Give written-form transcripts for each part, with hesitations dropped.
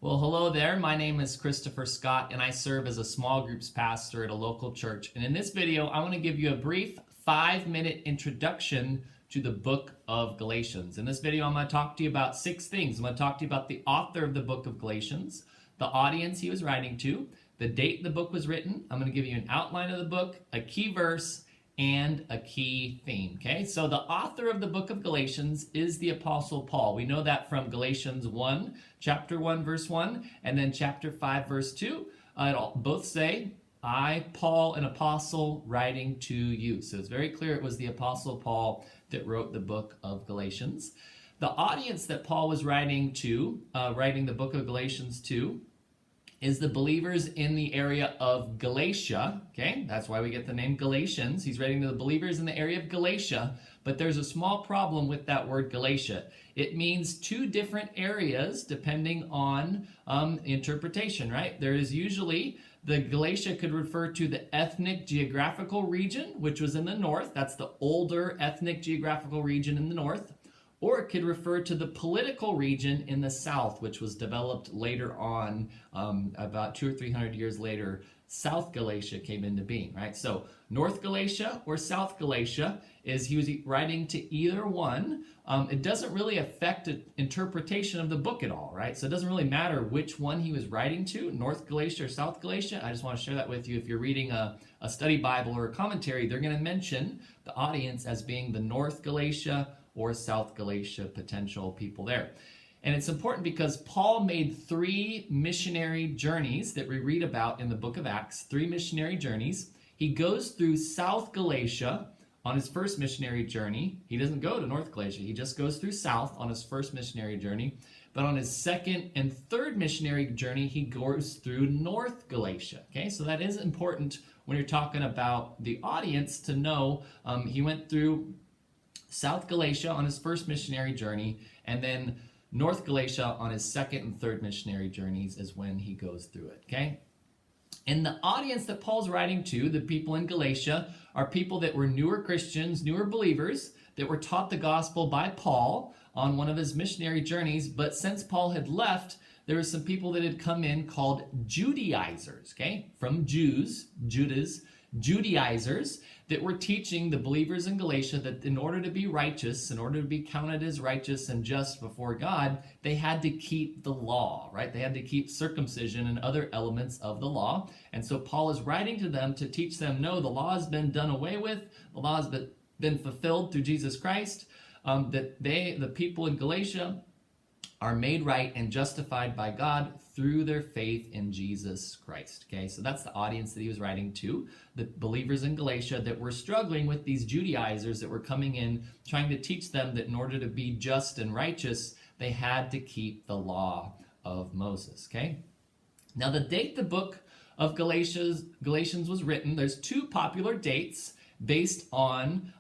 Well, hello there. My name is Christopher Scott, and I serve as a small groups pastor at a local church. And in this video, I want to give you a brief 5-minute introduction to the book of Galatians. In this video, I'm going to talk to you about 6 things. I'm going to talk to you about the author of the book of Galatians, the audience he was writing to, the date the book was written. I'm going to give you an outline of the book, a key verse, and a key theme. Okay, so the author of the book of Galatians is the Apostle Paul. We know that from Galatians 1, chapter 1, verse 1, and then chapter 5, verse 2. Both say, I, Paul, an apostle, writing to you. So it's very clear it was the Apostle Paul that wrote the book of Galatians. The audience that Paul was writing to, writing the book of Galatians to, is the believers in the area of Galatia. Okay, that's why we get the name Galatians. He's writing to the believers in the area of Galatia, but there's a small problem with that word Galatia. It means 2 different areas depending on interpretation, right? There is usually, the Galatia could refer to the ethnic-geographical region, which was in the north. That's the older ethnic-geographical region in the north. Or it could refer to the political region in the south, which was developed later on, about 200 or 300 years later. South Galatia came into being, right? So North Galatia or South Galatia, he was writing to either one. It doesn't really affect interpretation of the book at all, right? So it doesn't really matter which one he was writing to, North Galatia or South Galatia. I just want to share that with you. If you're reading a study Bible or a commentary, they're going to mention the audience as being the North Galatia or South Galatia potential people there. And it's important because Paul made 3 missionary journeys that we read about in the book of Acts, 3 missionary journeys. He goes through South Galatia on his first missionary journey. He doesn't go to North Galatia. He just goes through South on his first missionary journey. But on his second and third missionary journey, he goes through North Galatia. Okay, so that is important when you're talking about the audience to know. He went through South Galatia on his first missionary journey, and then North Galatia on his second and third missionary journeys is when he goes through it, okay? And the audience that Paul's writing to, the people in Galatia, are people that were newer Christians, newer believers, that were taught the gospel by Paul on one of his missionary journeys. But since Paul had left, there were some people that had come in called Judaizers, okay? From Judaizers, that were teaching the believers in Galatia that in order to be righteous, in order to be counted as righteous and just before God, they had to keep the law, right? They had to keep circumcision and other elements of the law. And so Paul is writing to them to teach them, no, the law has been done away with. The law has been fulfilled through Jesus Christ. That the people in Galatia are made right and justified by God through their faith in Jesus Christ. Okay, so that's the audience that he was writing to, the believers in Galatia that were struggling with these Judaizers that were coming in, trying to teach them that in order to be just and righteous, they had to keep the law of Moses. Okay, now the date the book of Galatians was written, there's 2 popular dates based on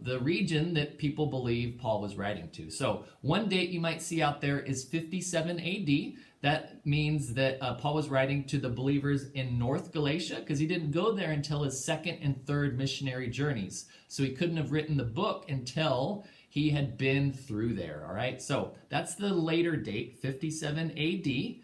the region that people believe Paul was writing to. So one date you might see out there is 57 AD. That means that Paul was writing to the believers in North Galatia because he didn't go there until his second and third missionary journeys. So he couldn't have written the book until he had been through there, all right? So that's the later date, 57 AD.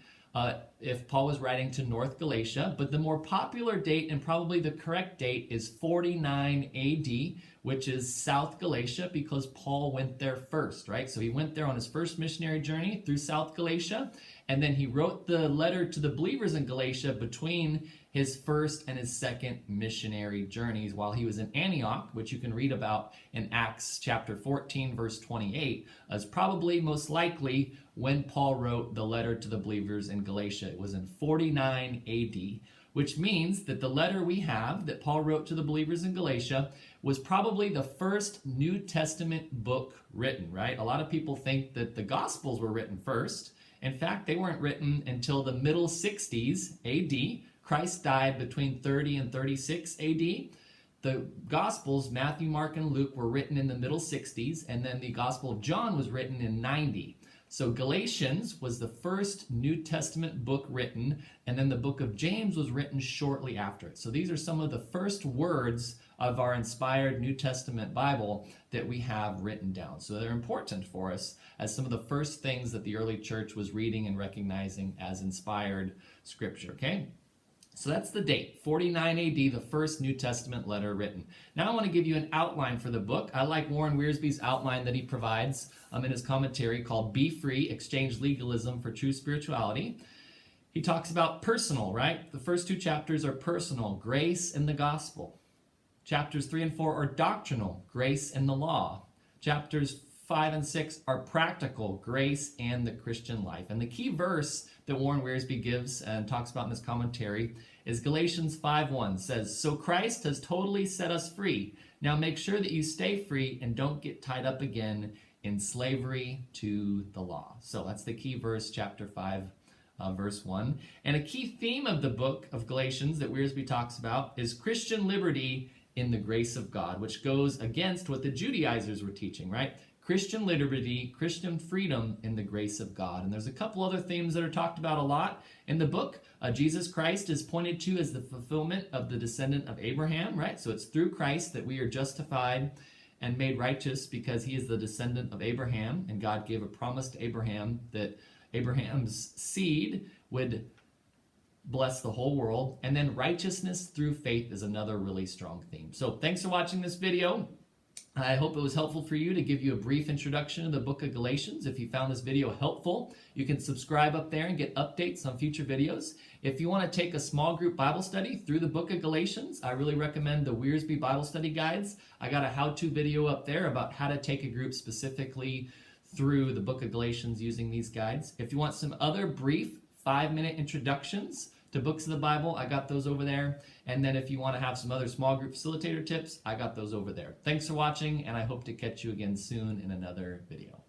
If Paul was writing to North Galatia, but the more popular date and probably the correct date is 49 AD, which is South Galatia, because Paul went there first, right? So he went there on his first missionary journey through South Galatia, and then he wrote the letter to the believers in Galatia between his first and his second missionary journeys while he was in Antioch, which you can read about in Acts chapter 14, verse 28, as probably most likely when Paul wrote the letter to the believers in Galatia. It was in 49 AD, which means that the letter we have that Paul wrote to the believers in Galatia was probably the first New Testament book written, right? A lot of people think that the Gospels were written first. In fact, they weren't written until the middle 60s AD. Christ died between 30 and 36 AD. The Gospels, Matthew, Mark, and Luke, were written in the middle 60s, and then the Gospel of John was written in 90. So Galatians was the first New Testament book written, and then the book of James was written shortly after it. So these are some of the first words of our inspired New Testament Bible that we have written down. So they're important for us as some of the first things that the early church was reading and recognizing as inspired scripture, okay? So that's the date, 49 AD, the first New Testament letter written. Now I want to give you an outline for the book. I like Warren Wiersbe's outline that he provides in his commentary called Be Free, Exchange Legalism for True Spirituality. He talks about personal, right? The first two chapters are personal, grace and the gospel. Chapters 3 and 4 are doctrinal, grace and the law. Chapters 5 and 6 are practical, grace and the Christian life. And the key verse that Warren Wiersbe gives and talks about in his commentary is Galatians 5:1. Says, "So Christ has totally set us free. Now make sure that you stay free and don't get tied up again in slavery to the law." So that's the key verse, chapter 5, verse 1. And a key theme of the book of Galatians that Wiersbe talks about is Christian liberty in the grace of God, which goes against what the Judaizers were teaching, right? Christian liberty, Christian freedom in the grace of God. And there's a couple other themes that are talked about a lot in the book. Jesus Christ is pointed to as the fulfillment of the descendant of Abraham, right? So it's through Christ that we are justified and made righteous because he is the descendant of Abraham. And God gave a promise to Abraham that Abraham's seed would bless the whole world. And then righteousness through faith is another really strong theme. So thanks for watching this video. I hope it was helpful for you to give you a brief introduction to the book of Galatians. If you found this video helpful, you can subscribe up there and get updates on future videos. If you want to take a small group Bible study through the book of Galatians, I really recommend the Wiersbe Bible Study Guides. I got a how-to video up there about how to take a group specifically through the book of Galatians using these guides. If you want some other brief 5-minute introductions to books of the Bible, I got those over there. And then if you want to have some other small group facilitator tips, I got those over there. Thanks for watching, and I hope to catch you again soon in another video.